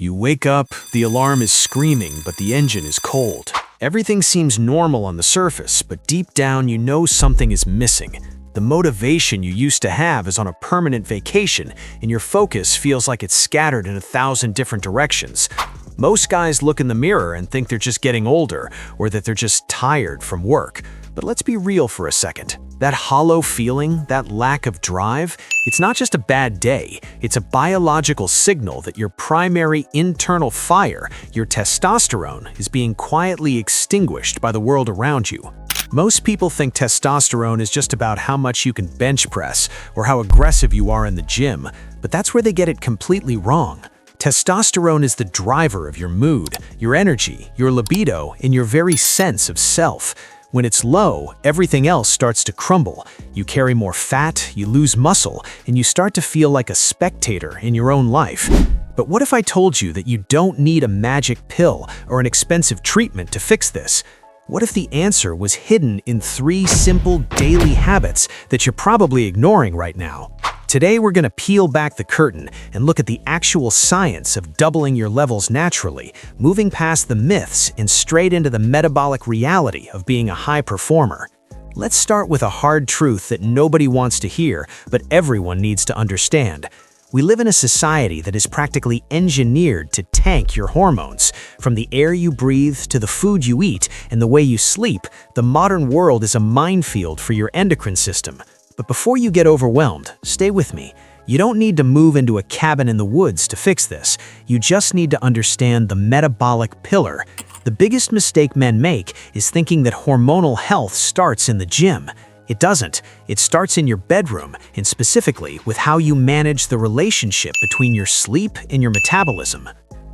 You wake up, the alarm is screaming, but the engine is cold. Everything seems normal on the surface, but deep down you know something is missing. The motivation you used to have is on a permanent vacation, and your focus feels like it's scattered in 1,000 different directions. Most guys look in the mirror and think they're just getting older, or that they're just tired from work. But let's be real for a second. That hollow feeling, that lack of drive, it's not just a bad day. It's a biological signal that your primary internal fire, your testosterone, is being quietly extinguished by the world around you. Most people think testosterone is just about how much you can bench press or how aggressive you are in the gym, but that's where they get it completely wrong. Testosterone is the driver of your mood, your energy, your libido, and your very sense of self. When it's low, everything else starts to crumble. You carry more fat, you lose muscle, and you start to feel like a spectator in your own life. But what if I told you that you don't need a magic pill or an expensive treatment to fix this? What if the answer was hidden in 3 simple daily habits that you're probably ignoring right now? Today, we're going to peel back the curtain and look at the actual science of doubling your levels naturally, moving past the myths and straight into the metabolic reality of being a high performer. Let's start with a hard truth that nobody wants to hear, but everyone needs to understand. We live in a society that is practically engineered to tank your hormones. From the air you breathe to the food you eat and the way you sleep, the modern world is a minefield for your endocrine system. But before you get overwhelmed, stay with me. You don't need to move into a cabin in the woods to fix this. You just need to understand the metabolic pillar. The biggest mistake men make is thinking that hormonal health starts in the gym. It doesn't. It starts in your bedroom, and specifically with how you manage the relationship between your sleep and your metabolism.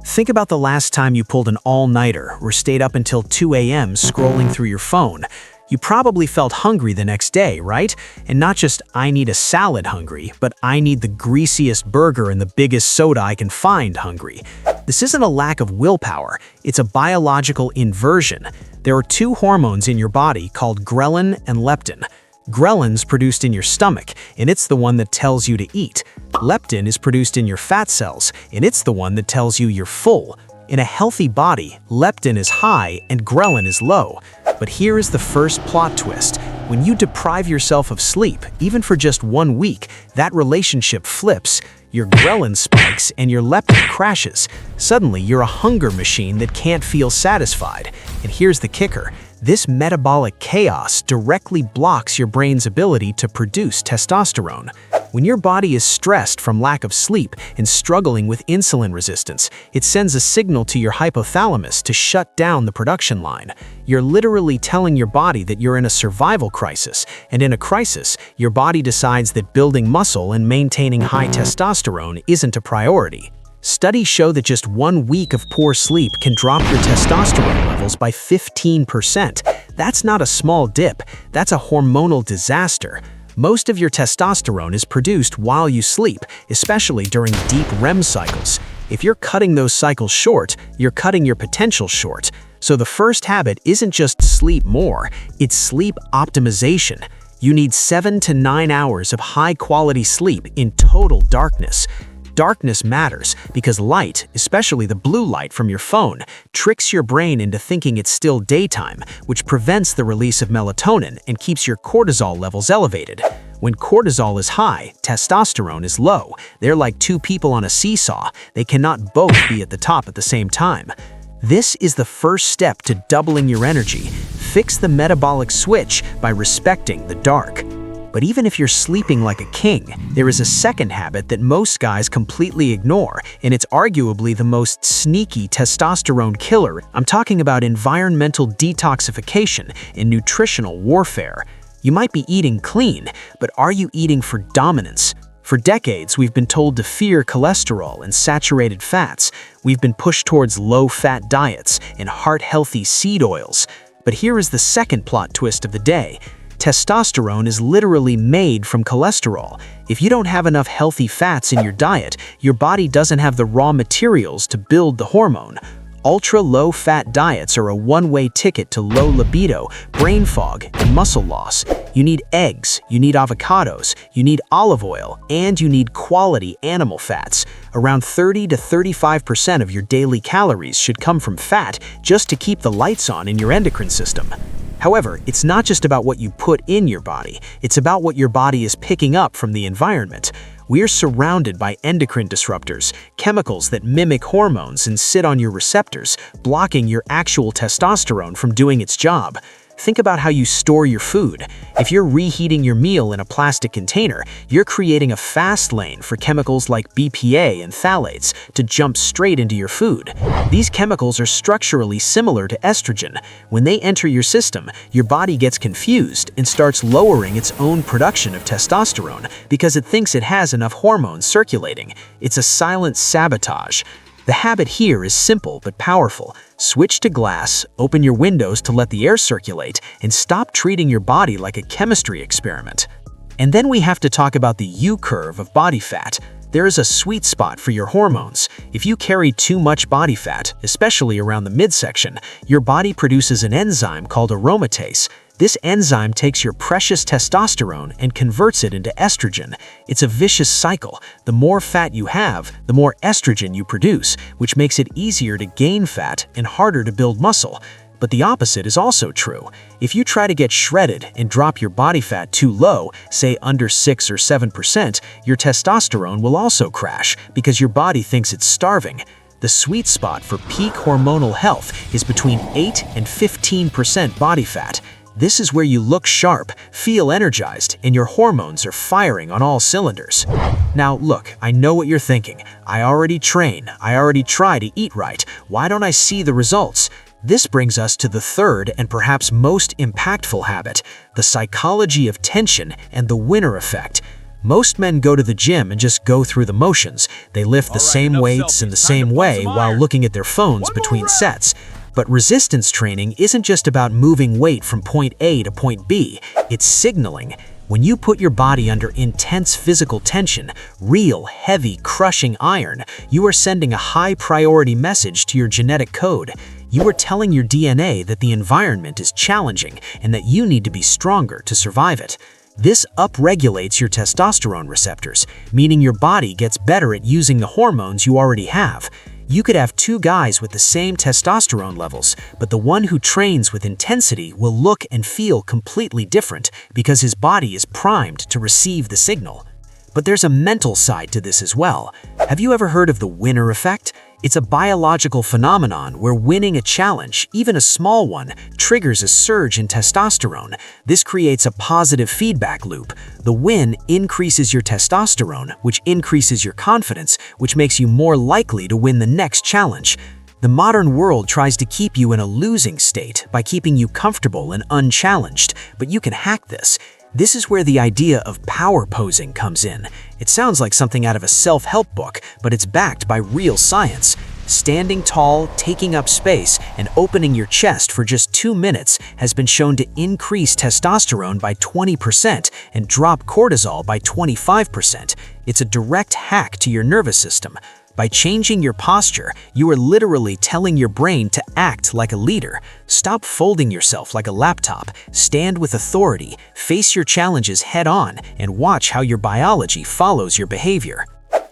Think about the last time you pulled an all-nighter or stayed up until 2 a.m. scrolling through your phone. You probably felt hungry the next day, right? And not just I need a salad hungry, but I need the greasiest burger and the biggest soda I can find hungry. This isn't a lack of willpower, it's a biological inversion. There are 2 hormones in your body called ghrelin and leptin. Ghrelin's produced in your stomach, and it's the one that tells you to eat. Leptin is produced in your fat cells, and it's the one that tells you you're full. In a healthy body, leptin is high and ghrelin is low. But here is the first plot twist. When you deprive yourself of sleep, even for just 1 week, that relationship flips. Your ghrelin spikes and your leptin crashes. Suddenly, you're a hunger machine that can't feel satisfied. And here's the kicker. This metabolic chaos directly blocks your brain's ability to produce testosterone. When your body is stressed from lack of sleep and struggling with insulin resistance, it sends a signal to your hypothalamus to shut down the production line. You're literally telling your body that you're in a survival crisis, and in a crisis, your body decides that building muscle and maintaining high testosterone isn't a priority. Studies show that just 1 week of poor sleep can drop your testosterone levels by 15%. That's not a small dip, that's a hormonal disaster. Most of your testosterone is produced while you sleep, especially during deep REM cycles. If you're cutting those cycles short, you're cutting your potential short. So the first habit isn't just sleep more, it's sleep optimization. You need 7 to 9 hours of high-quality sleep in total darkness. Darkness matters because light, especially the blue light from your phone, tricks your brain into thinking it's still daytime, which prevents the release of melatonin and keeps your cortisol levels elevated. When cortisol is high, testosterone is low. They're like 2 people on a seesaw. They cannot both be at the top at the same time. This is the first step to doubling your energy. Fix the metabolic switch by respecting the dark. But even if you're sleeping like a king, there is a second habit that most guys completely ignore, and it's arguably the most sneaky testosterone killer. I'm talking about environmental detoxification and nutritional warfare. You might be eating clean, but are you eating for dominance? For decades, we've been told to fear cholesterol and saturated fats. We've been pushed towards low-fat diets and heart-healthy seed oils. But here is the second plot twist of the day. Testosterone is literally made from cholesterol. If you don't have enough healthy fats in your diet, your body doesn't have the raw materials to build the hormone. Ultra-low-fat diets are a one-way ticket to low libido, brain fog, and muscle loss. You need eggs, you need avocados, you need olive oil, and you need quality animal fats. Around 30 to 35% of your daily calories should come from fat just to keep the lights on in your endocrine system. However, it's not just about what you put in your body, it's about what your body is picking up from the environment. We're surrounded by endocrine disruptors, chemicals that mimic hormones and sit on your receptors, blocking your actual testosterone from doing its job. Think about how you store your food. If you're reheating your meal in a plastic container, you're creating a fast lane for chemicals like BPA and phthalates to jump straight into your food. These chemicals are structurally similar to estrogen. When they enter your system, your body gets confused and starts lowering its own production of testosterone because it thinks it has enough hormones circulating. It's a silent sabotage. The habit here is simple but powerful. Switch to glass, open your windows to let the air circulate, and stop treating your body like a chemistry experiment. And then we have to talk about the U-curve of body fat. There is a sweet spot for your hormones. If you carry too much body fat, especially around the midsection, your body produces an enzyme called aromatase. This enzyme takes your precious testosterone and converts it into estrogen. It's a vicious cycle. The more fat you have, the more estrogen you produce, which makes it easier to gain fat and harder to build muscle. But the opposite is also true. If you try to get shredded and drop your body fat too low, say under 6 or 7%, your testosterone will also crash because your body thinks it's starving. The sweet spot for peak hormonal health is between 8 and 15% body fat. This is where you look sharp, feel energized, and your hormones are firing on all cylinders. Now look, I know what you're thinking. I already train, I already try to eat right. Why don't I see the results? This brings us to the third and perhaps most impactful habit, the psychology of tension and the winner effect. Most men go to the gym and just go through the motions. They lift the same weights in the same way while looking at their phones between sets. But resistance training isn't just about moving weight from point A to point B, it's signaling. When you put your body under intense physical tension, real, heavy, crushing iron, you are sending a high-priority message to your genetic code. You are telling your DNA that the environment is challenging and that you need to be stronger to survive it. This upregulates your testosterone receptors, meaning your body gets better at using the hormones you already have. You could have two guys with the same testosterone levels, but the one who trains with intensity will look and feel completely different because his body is primed to receive the signal. But there's a mental side to this as well. Have you ever heard of the winner effect? It's a biological phenomenon where winning a challenge, even a small one, triggers a surge in testosterone. This creates a positive feedback loop. The win increases your testosterone, which increases your confidence, which makes you more likely to win the next challenge. The modern world tries to keep you in a losing state by keeping you comfortable and unchallenged, but you can hack this. This is where the idea of power posing comes in. It sounds like something out of a self-help book, but it's backed by real science. Standing tall, taking up space, and opening your chest for just 2 minutes has been shown to increase testosterone by 20% and drop cortisol by 25%. It's a direct hack to your nervous system. By changing your posture, you are literally telling your brain to act like a leader. Stop folding yourself like a laptop. Stand with authority, face your challenges head-on, and watch how your biology follows your behavior.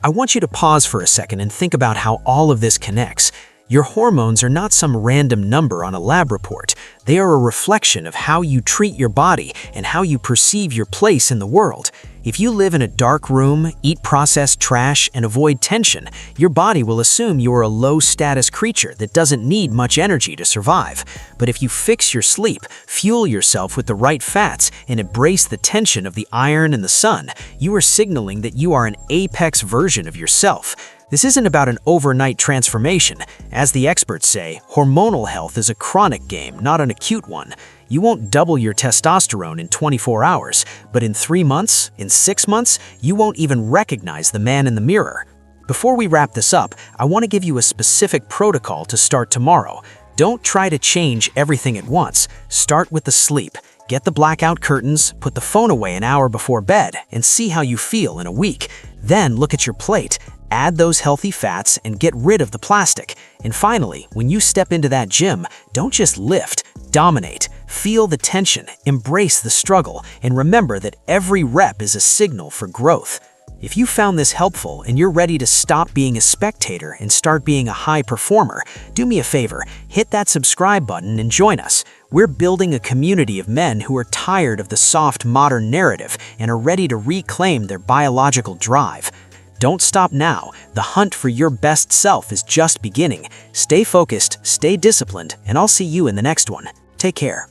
I want you to pause for a second and think about how all of this connects. Your hormones are not some random number on a lab report. They are a reflection of how you treat your body and how you perceive your place in the world. If you live in a dark room, eat processed trash, and avoid tension, your body will assume you are a low-status creature that doesn't need much energy to survive. But if you fix your sleep, fuel yourself with the right fats, and embrace the tension of the iron and the sun, you are signaling that you are an apex version of yourself. This isn't about an overnight transformation. As the experts say, hormonal health is a chronic game, not an acute one. You won't double your testosterone in 24 hours, but in 3 months, in 6 months, you won't even recognize the man in the mirror. Before we wrap this up, I want to give you a specific protocol to start tomorrow. Don't try to change everything at once. Start with the sleep. Get the blackout curtains, put the phone away an hour before bed, and see how you feel in a week. Then look at your plate. Add those healthy fats and get rid of the plastic. And finally, when you step into that gym, don't just lift, dominate. Feel the tension, embrace the struggle, and remember that every rep is a signal for growth. If you found this helpful and you're ready to stop being a spectator and start being a high performer, do me a favor, hit that subscribe button and join us. We're building a community of men who are tired of the soft modern narrative and are ready to reclaim their biological drive. Don't stop now. The hunt for your best self is just beginning. Stay focused, stay disciplined, and I'll see you in the next one. Take care.